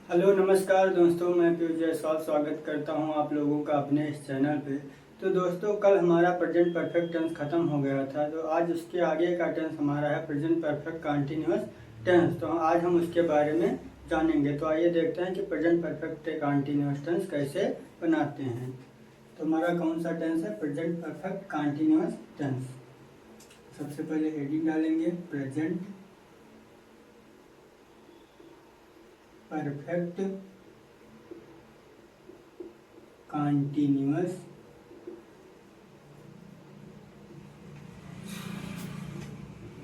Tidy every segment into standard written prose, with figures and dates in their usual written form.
Hello नमस्कार दोस्तों, मैं पीयूष जायसवाल स्वागत करता हूं आप लोगों का अपने इस चैनल पे। तो दोस्तों, कल हमारा प्रेजेंट परफेक्ट टेंस ख़त्म हो गया था, तो आज उसके आगे का टेंस हमारा है प्रेजेंट परफेक्ट कंटिन्यूअस टेंस। तो आज हम उसके बारे में जानेंगे। तो आइए देखते हैं कि प्रेजेंट परफेक्ट कंटिन्यूअस टेंस कैसे बनाते हैं। तो हमारा कौन सा टेंस है? Present perfect continuous tense. सबसे पहले हेडिंग डालेंगे present perfect continuous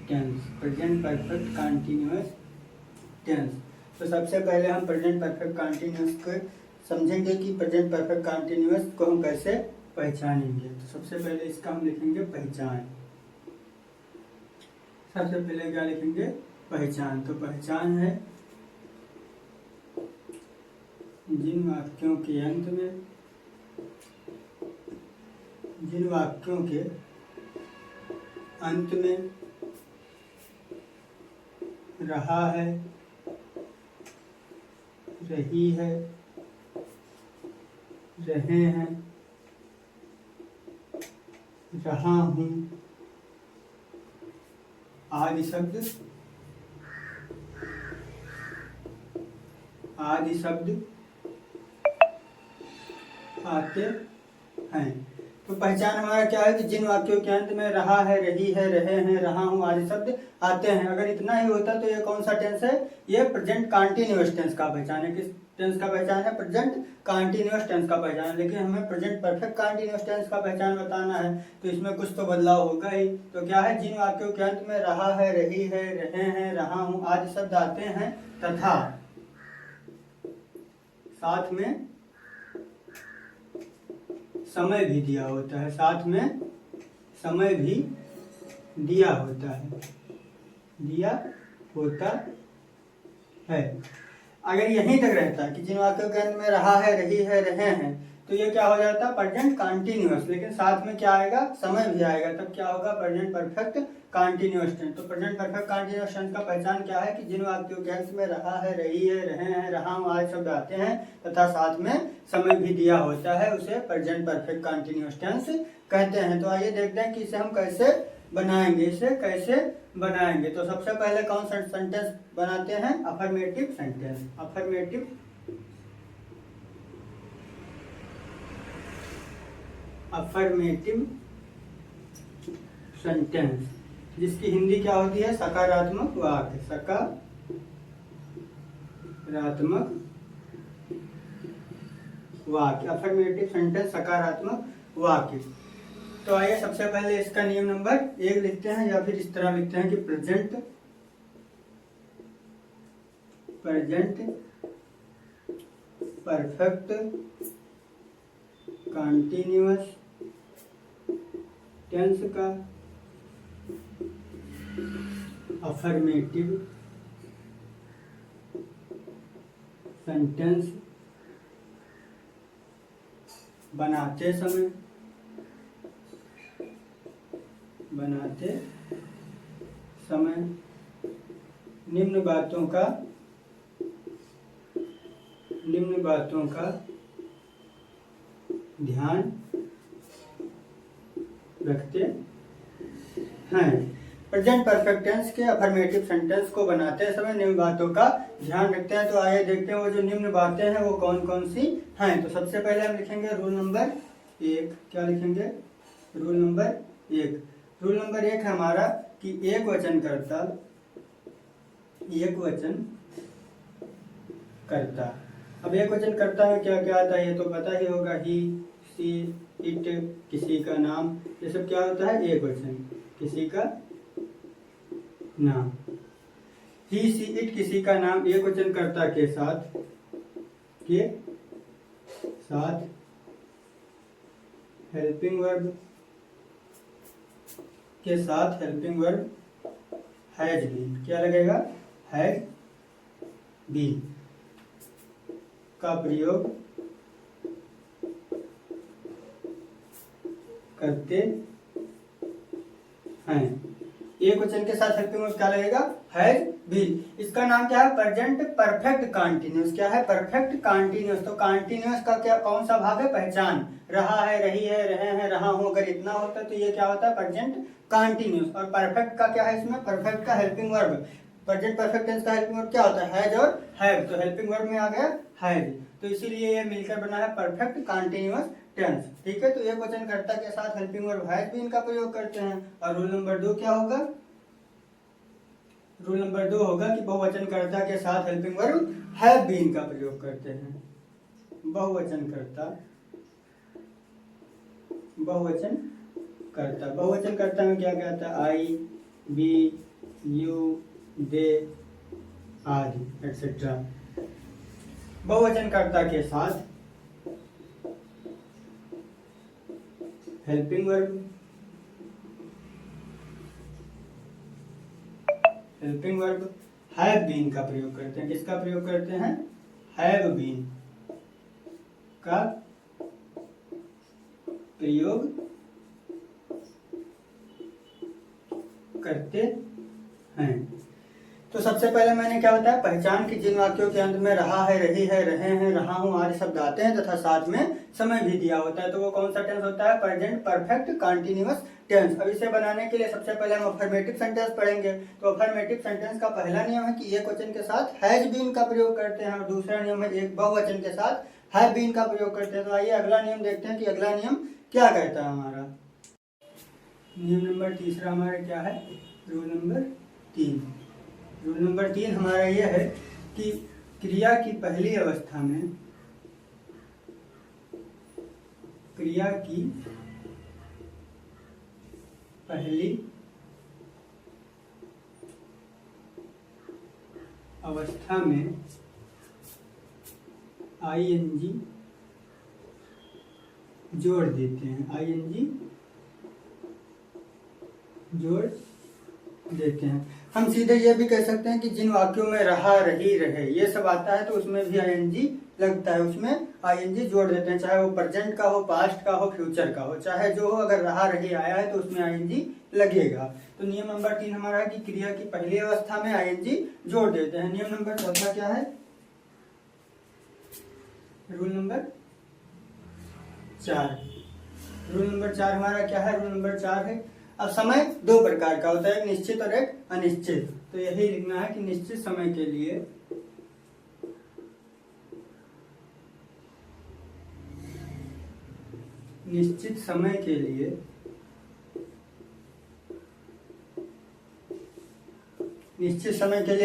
tense. Present perfect continuous tense. तो सबसे पहले हम प्रेजेंट परफेक्ट कंटिन्यूअस को समझेंगे कि प्रेजेंट परफेक्ट कंटिन्यूअस को हम कैसे पहचानेंगे। तो सबसे पहले इसका हम लिखेंगे पहचान। सबसे पहले क्या लिखेंगे? पहचान। तो पहचान है जिन वाक्यों के अंत में, जिन वाक्यों के अंत में रहा है, रही है, रहे हैं, रहा हूँ आदि शब्द आते हैं। तो पहचान हमारा क्या है कि जिन वाक्यों के अंत में रहा है, रही है, रहे हैं, रहा हूँ आदि शब्द आते हैं। अगर इतना ही होता तो ये कौन सा टेंस है? ये प्रेजेंट कंटिन्यूअस टेंस का पहचान है। किस टेंस का पहचान है? प्रेजेंट कंटिन्यूअस टेंस का पहचान है। लेकिन हमें प्रेजेंट परफेक्ट कंटिन्यूअस टेंस का पहचान बताना है, तो इसमें कुछ तो बदलाव होगा ही। तो क्या है? जिन वाक्यों के अंत में रहा है, रही है, रहे हैं, रहा हूँ आदि शब्द आते हैं तथा साथ में समय भी दिया होता है। साथ में समय भी दिया होता है, दिया होता है। अगर यहीं तक रहता है कि जिन वाक्यों के अंत में रहा है, रही है, रहे हैं, तो ये क्या हो जाता है? Present continuous. लेकिन साथ में क्या आएगा? समय भी आएगा, तब क्या होगा? Present perfect continuous tense. तो प्रेजेंट परफेक्ट कंटिन्यूअस टेंस का पहचान क्या है कि जिन वाक्यों के अंत में रहा है, रही है, रहे हैं, रहा हूँ आदि शब्द आते हैं तथा साथ में समय भी दिया होता है, उसे प्रेजेंट परफेक्ट कंटिन्यूअस टेंस कहते हैं। तो आइए देखते हैं कि इसे हम कैसे बनाएंगे। तो सबसे पहले कौन सा सेंटेंस बनाते हैं? Affirmative sentence. अफर्मेटिव सेंटेंस, जिसकी हिंदी क्या होती है? सकारात्मक वाक्य। सकारात्मक वाक्य, अफर्मेटिव सेंटेंस, सकारात्मक वाक्य। तो आइए सबसे पहले इसका नियम नंबर 1 लिखते हैं, या फिर इस तरह लिखते हैं कि प्रेजेंट परफेक्ट कंटिन्यूअस टेंस का अफर्मेटिव सेंटेंस बनाते समय निम्न बातों का ध्यान रखते हैं। प्रेजेंट परफेक्ट टेंस के अफर्मेटिव सेंटेंस को बनाते समय निम्न बातों का ध्यान रखते हैं। तो आइए देखते हैं वो जो निम्न बातें हैं वो कौन कौन सी हैं। तो सबसे पहले हम लिखेंगे रूल नंबर 1। क्या लिखेंगे? Rule number 1। रूल नंबर 1 है हमारा कि एक वचन करता। अब एक वचन करता में क्या क्या आता है ये तो पता ही होगा। ही, सी, इट, किसी का नाम, ये सब क्या होता है? एक वचन, किसी का नाम। ही, सी, इट, किसी का नाम एक वचन कर्ता के साथ हेल्पिंग वर्ब हैज बीन। क्या लगेगा? हैज बीन का प्रयोग करते हैं। एक वचन के साथ हेल्पिंग वर्ब क्या लगेगा? Has been. इसका नाम क्या है? Present perfect continuous. क्या है? Perfect continuous. तो कंटिन्यूअस का क्या कौन सा भाग है? पहचान। रहा है, रही है, रहे हैं, रहा हूं, अगर इतना होता है तो ये क्या होता है? Present continuous. और परफेक्ट का क्या है इसमें? परफेक्ट का helping verb. Present perfect tense का हेल्पिंग वर्ब क्या होता है? हैज और हैव। तो हेल्पिंग वर्ब में आ गया हैज, तो इसीलिए ये मिलकर बना है परफेक्ट कंटिन्यूअस टेंस। ठीक है, तो एक वचनकर्ता के साथ हेल्पिंग वर्ब हैज बीन का प्रयोग करते हैं। और रूल नंबर 2 क्या होगा? रूल नंबर 2 होगा कि बहुवचनकर्ता के साथ हेल्पिंग वर्ब हैव बीन का प्रयोग करते हैं। बहुवचनकर्ता, बहुवचनकर्ता में क्या क्या आता है? आई, बी, यू, दे आदि एक्सेट्रा। बहुवचनकर्ता के साथ हेल्पिंग वर्ब हैव बीन का प्रयोग करते हैं। किसका प्रयोग करते हैं? हैव बीन का प्रयोग करते हैं। तो सबसे पहले मैंने क्या बताया? पहचान की जिन वाक्यों के अंत में रहा है, रही है, रहे हैं, रहा हूं आदि शब्द आते हैं तथा साथ में समय भी दिया होता है, तो वो कौन सा टेंस होता है? Present perfect continuous tense. अब इसे बनाने के लिए सबसे पहले हम अफर्मेटिव सेंटेंस पढ़ेंगे। तो अफर्मेटिव सेंटेंस का पहला नियम है कि एक वचन के साथ हैज बीन का प्रयोग करते हैं, और दूसरा नियम है एक बहुवचन के साथ हैव बीन का प्रयोग करते हैं। तो आइए अगला नियम देखते हैं कि अगला नियम क्या कहता है हमारा। नियम नंबर तीसरा हमारा क्या है? Rule number 3। रूल नंबर 3 हमारा यह है कि क्रिया की पहली अवस्था में, क्रिया की पहली अवस्था में आईएनजी जोड़ देते हैं। आईएनजी जोड़ देते हैं। हम सीधे ये भी कह सकते हैं कि जिन वाक्यों में रहा, रही, रहे ये सब आता है तो उसमें भी आईएनजी लगता है, उसमें आईएनजी जोड़ देते हैं, चाहे वो प्रेजेंट का हो, पास्ट का हो, फ्यूचर का हो, चाहे जो हो, अगर रहा, रही आया है तो उसमें आईएनजी लगेगा। तो नियम नंबर 3 हमारा है कि क्रिया की पहली अवस्था में आईएनजी जोड़ देते हैं। नियम नंबर 4 क्या है? Rule number 4। रूल नंबर 4 हमारा क्या है? रूल नंबर 4 है, अब समय दो प्रकार का होता है, एक निश्चित और एक अनिश्चित। तो यही लिखना है कि निश्चित समय के लिए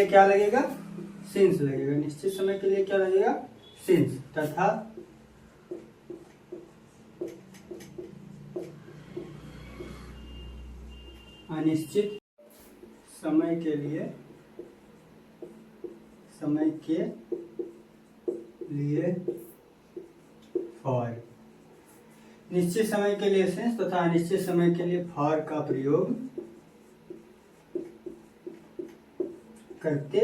क्या लगेगा? सिंस लगेगा। निश्चित समय के लिए क्या लगेगा? सिंस। तथा अनिश्चित समय के लिए फॉर। निश्चित समय के लिए सिंस तथा अनिश्चित समय के लिए फॉर का प्रयोग करते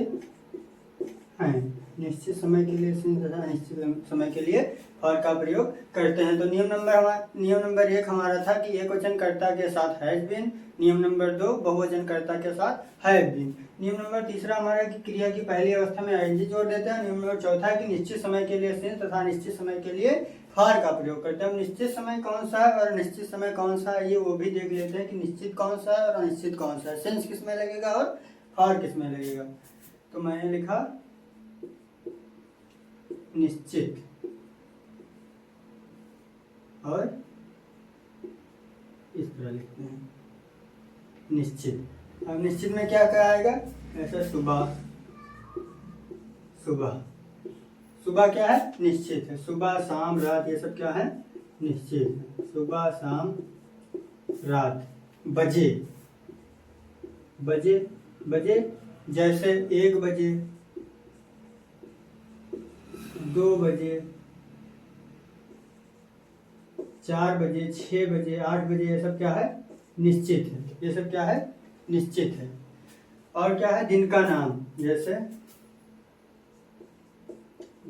हैं। निश्चित समय के लिए सिंस तथा अनिश्चित समय के लिए फॉर का प्रयोग करते हैं। तो नियम नंबर 1 हमारा था कि एक वचनकर्ता के साथ हैज बीन। नियम नंबर 2 बहुवचनकर्ता के साथ हैव बीन। नियम नंबर 3 हमारा कि क्रिया की पहली अवस्था में आईएनजी जोड़ देते हैं। नियम नंबर 4 है कि निश्चित समय के लिए सिंस तथा निश्चित समय के लिए फॉर का प्रयोग करते हैं। हम निश्चित समय कौन सा है और अनिश्चित समय कौन सा है ये वो भी देख लेते हैं कि निश्चित कौन सा है और अनिश्चित कौन सा है, सिंस किस में लगेगा और फॉर किस में लगेगा। तो मैंने लिखा निश्चित और इस तरह लिखते हैं निश्चित। अब निश्चित में क्या क्या आएगा? ऐसा सुबह। सुबह क्या है? निश्चित है। सुबह, शाम, रात ये सब क्या है? निश्चित है। सुबह, शाम, रात। बजे जैसे 1 बजे, 2 बजे, 4 बजे, 6 बजे, 8 बजे ये सब क्या है? निश्चित है। ये सब क्या है? निश्चित है। और क्या है? दिन का नाम, जैसे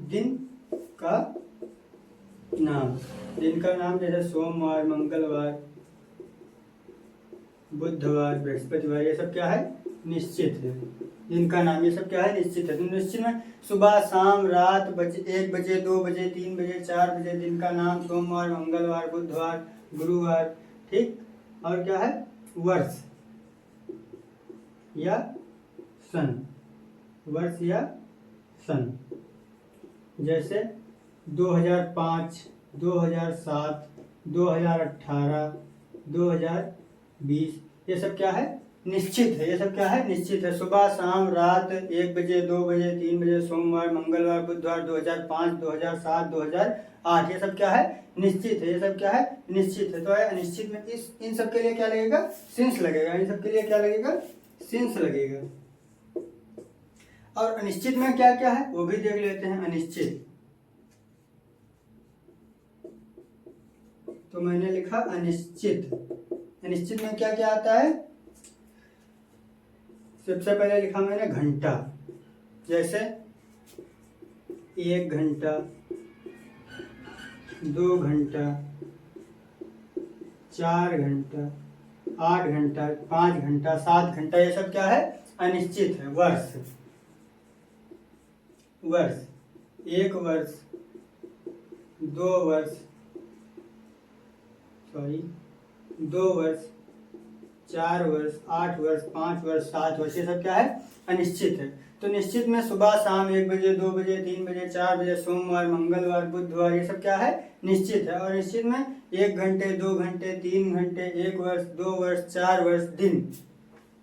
दिन का नाम जैसे सोमवार, मंगलवार, बुधवार, बृहस्पतिवार ये सब क्या है? निश्चित है। दिन का नाम, ये सब क्या है, निश्चित है। तो निश्चित में सुबह, शाम, रात, 1 बजे, 2 बजे, 3 बजे, 4 बजे, दिन का नाम, सोमवार, मंगलवार, बुधवार, गुरुवार, ठीक। और क्या है, वर्ष या सन, वर्ष या सन, जैसे 2005, 2007, 2018, 2020, ये सब क्या है, निश्चित है। ये सब क्या है, निश्चित है। सुबह, शाम, रात, 1 बजे, 2 बजे, 3 बजे, सोमवार, मंगलवार, बुधवार, 2005, 2007, 2008, ये सब क्या है, निश्चित है। ये सब क्या है, निश्चित है। तो अनिश्चित में इन सब के लिए क्या लगेगा, सिंस लगेगा। इन सब के लिए क्या लगेगा, सिंस लगेगा। और अनिश्चित में क्या क्या है वो भी देख लेते हैं। अनिश्चित, तो मैंने लिखा अनिश्चित। अनिश्चित में क्या क्या आता है, सबसे पहले लिखा मैंने घंटा, जैसे 1 घंटा, 2 घंटा, 4 घंटा, 8 घंटा, 5 घंटा, 7 घंटा, ये सब क्या है, अनिश्चित है। वर्ष, वर्ष, 1 वर्ष, 2 वर्ष, 2 वर्ष, 4 वर्ष, 8 वर्ष, 5 वर्ष, 7 वर्ष, ये सब क्या है, अनिश्चित है। तो निश्चित में सुबह, शाम, 1 बजे, 2 बजे, 3 बजे, 4 बजे, सोमवार, मंगलवार, बुधवार, ये सब क्या है, निश्चित है। और निश्चित में 1 घंटे, 2 घंटे, 3 घंटे, 1 वर्ष, 2 वर्ष, 4 वर्ष, दिन,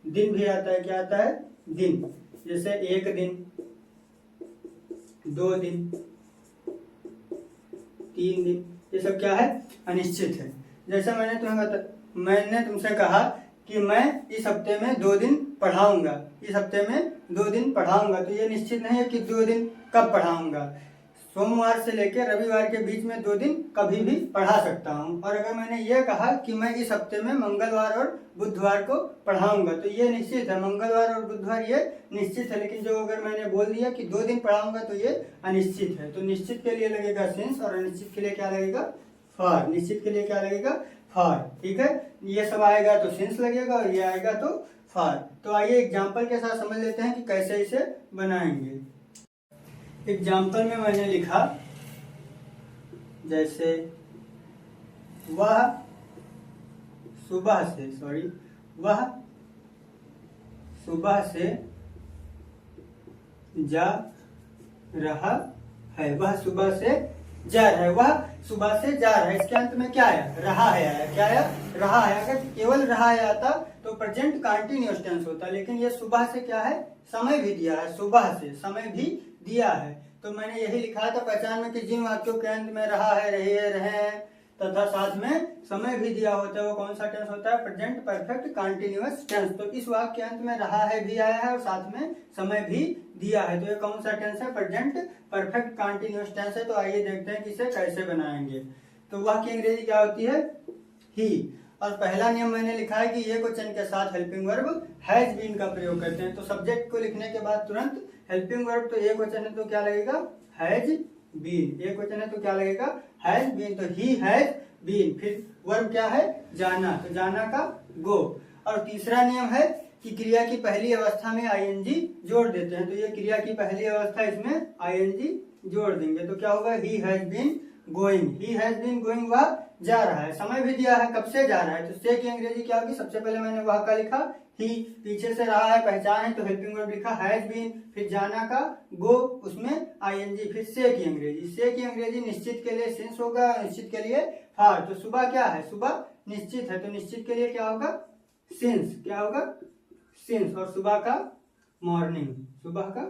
दिन भी आता है। क्या आता है, दिन, जैसे 1 दिन, 2 दिन, 3 दिन, ये सब क्या है, अनिश्चित है। जैसे मैंने तुमसे कहा कि मैं इस हफ्ते में 2 दिन पढ़ाऊंगा, इस हफ्ते में 2 दिन पढ़ाऊंगा, तो ये निश्चित नहीं है कि 2 दिन कब पढ़ाऊंगा। सोमवार से लेकर रविवार के बीच में 2 दिन कभी भी पढ़ा सकता हूँ। और अगर मैंने ये कहा कि मैं इस हफ्ते में मंगलवार और बुधवार को पढ़ाऊंगा, तो ये निश्चित है, मंगलवार और बुधवार ये निश्चित है। लेकिन जो अगर मैंने बोल दिया कि 2 दिन पढ़ाऊंगा, तो ये अनिश्चित है। तो निश्चित के लिए लगेगा सिंस, और अनिश्चित के लिए क्या लगेगा, फॉर। निश्चित के लिए क्या लगेगा, फॉर, ठीक है। ये सब आएगा तो सिंस लगेगा, और ये आएगा तो फॉर। तो आइए एग्जाम्पल के साथ समझ लेते हैं कि कैसे इसे बनाएंगे। एग्जाम्पल में मैंने लिखा, जैसे वह सुबह से जा रहा है, वह सुबह से जा रहा है, वह सुबह से जा रहा है। इसके अंत में क्या आया, रहा है आया। क्या आया, रहा है। अगर केवल रहा है आता तो प्रेजेंट कंटीन्यूअस टेंस होता, लेकिन ये सुबह से क्या है, समय भी दिया है, सुबह से समय भी दिया है। तो मैंने यही लिखा था पहचान में कि जिन वाक्यों के अंत में रहा है, रही है, रहे हैं तथा साथ में समय भी दिया होता है, वो कौन सा टेंस होता है, प्रेजेंट परफेक्ट कंटीन्यूअस टेंस। तो इस वाक्य के अंत में रहा है भी आया है और साथ में समय भी दिया है, तो ये कौन सा टेंस है, प्रेजेंट परफेक्ट कंटीन्यूअस टेंस है। तो आइए देखते हैं कि इसे कैसे बनाएंगे। तो वह की अंग्रेजी क्या होती है, ही। और पहला नियम मैंने लिखा है कि ये क्वेश्चन के साथ हेल्पिंग वर्ब हैज बीन का प्रयोग करते हैं। तो सब्जेक्ट को लिखने के बाद तुरंत हेल्पिंग वर्ब, तो एक क्वेश्चन है तो क्या लगेगा, हैज बीन। एक क्वेश्चन है तो क्या लगेगा, हैज बीन। तो ही हैज बीन। फिर वर्ब क्या है, जाना, तो जाना का गो। और तीसरा नियम है कि क्रिया की पहली अवस्था में आईएनजी जोड़ देते हैं। तो ये क्रिया की पहली अवस्था, इसमें आईएनजी जोड़ देंगे तो क्या होगा, he has been going. He has been going, वह जा रहा है। समय भी दिया है, कब से जा रहा है, तो से की अंग्रेजी क्या होगी, सबसे पहले मैंने वह का लिखा, ही, पीछे से रहा है, पहचान है, तो हेल्पिंग वर्ब लिखा हैज बीन। फिर जाना का गो, उसमें आईएनजी। फिर से की अंग्रेजी, से की अंग्रेजी निश्चित के लिए सिंस होगा, निश्चित के लिए फॉर। तो सुबह क्या है, सुबह निश्चित है, तो निश्चित के लिए क्या होगा, सिंस। क्या होगा, सिंस। और सुबह का मॉर्निंग, सुबह का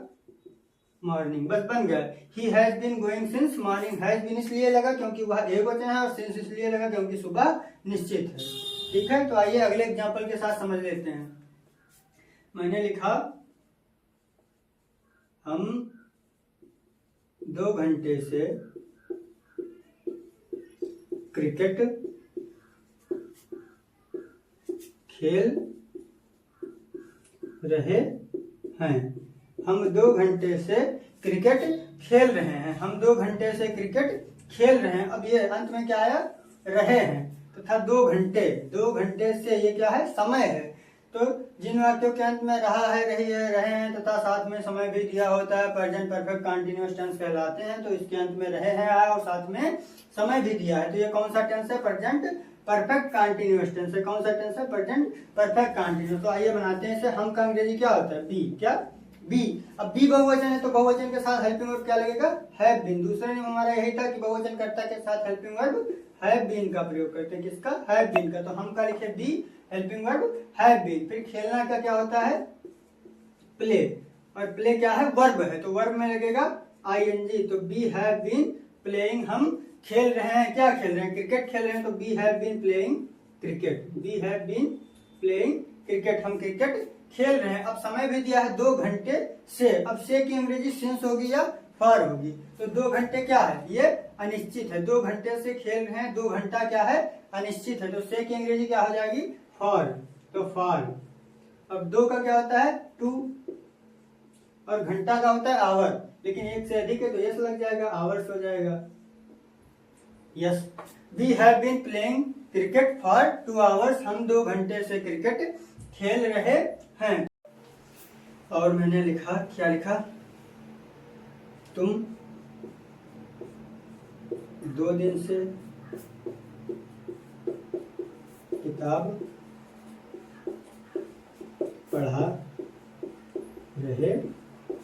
मॉर्निंग, बस बन गया। He has been going since morning. Has been इसलिए लगा क्योंकि वह एक वचन है, और सिंस इसलिए लगा क्योंकि सुबह निश्चित है। ठीक है, तो आइए अगले एग्जांपल के साथ समझ लेते हैं। मैंने लिखा, हम 2 घंटे से क्रिकेट खेल रहे हैं। हम 2 घंटे से क्रिकेट खेल रहे हैं। हम 2 घंटे से क्रिकेट खेल रहे हैं। अब ये अंत में क्या आया, रहे हैं, तो था 2 घंटे। 2 घंटे से ये क्या है, समय है। तो जिन वाक्यों के अंत में रहा है, रही है, रहे हैं तथा साथ में समय भी दिया होता है प्रेजेंट परफेक्ट कंटीन्यूअस टेंस कहलाते हैं। तो इसके अंत में रहे हैं आया और साथ में समय भी दिया है, तो ये कौन सा टेंस है? प्रेजेंट परफेक्ट कंटीन्यूअस टेंस है। कौन सा टेंस है? Present perfect continuous. तो आइए बनाते हैं इसे। हम का अंग्रेजी क्या होता है? बी। क्या? बी। अब बी बहुवचन है तो बहुवचन के साथ हेल्पिंग वर्ब क्या लगेगा? Have been. दूसरा नियम हमारा यही था कि बहुवचन कर्ता के साथ हेल्पिंग वर्ब हैव बीन का प्रयोग करते हैं। किसका? हैव बीन का। तो हम का लिखे we, helping verb have been. फिर खेलना का क्या होता है? प्ले। और प्ले क्या है? वर्ब है, तो वर्ब में लगेगा आईएनजी। तो बी हैव बीन प्लेइंग। हम खेल रहे हैं। क्या खेल रहे हैं? क्रिकेट खेल रहे हैं, तो we have been playing cricket. We have been playing cricket. हम क्रिकेट खेल रहे हैं। अब समय भी दिया है 2 घंटे से। अब से की अंग्रेजी सिंस होगी या फॉर होगी? तो 2 घंटे क्या है? ये अनिश्चित है। 2 घंटे से खेल रहे हैं, 2 घंटा क्या है? अनिश्चित है। तो से की अंग्रेजी क्या हो जाएगी? फॉर। तो फॉर। अब 2 का क्या होता है? 2। और घंटा का होता है आवर, लेकिन एक से अधिक है तो यस लग जाएगा, आवर्स हो जाएगा। Yes. We have been playing cricket for 2 hours. हम 2 घंटे से क्रिकेट खेल रहे हैं। और मैंने लिखा, क्या लिखा? तुम 2 दिन से किताब पढ़ा रहे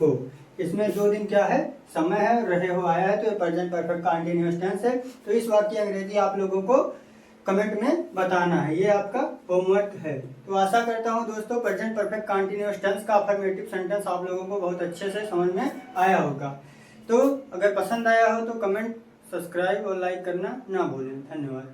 हो। इसमें 2 दिन क्या है? समय है, रहे हो आया है, तो ये प्रेजेंट परफेक्ट कंटीन्यूअस टेंस है। तो इस वाक्य की अंग्रेजी आप लोगों को कमेंट में बताना है, ये आपका होमवर्क है। तो आशा करता हूँ दोस्तों प्रेजेंट परफेक्ट कंटीन्यूअस टेंस का अफर्मेटिव सेंटेंस आप लोगों को बहुत अच्छे से समझ में आया होगा। तो अगर पसंद आया हो तो कमेंट, सब्सक्राइब और लाइक करना ना भूलें। धन्यवाद।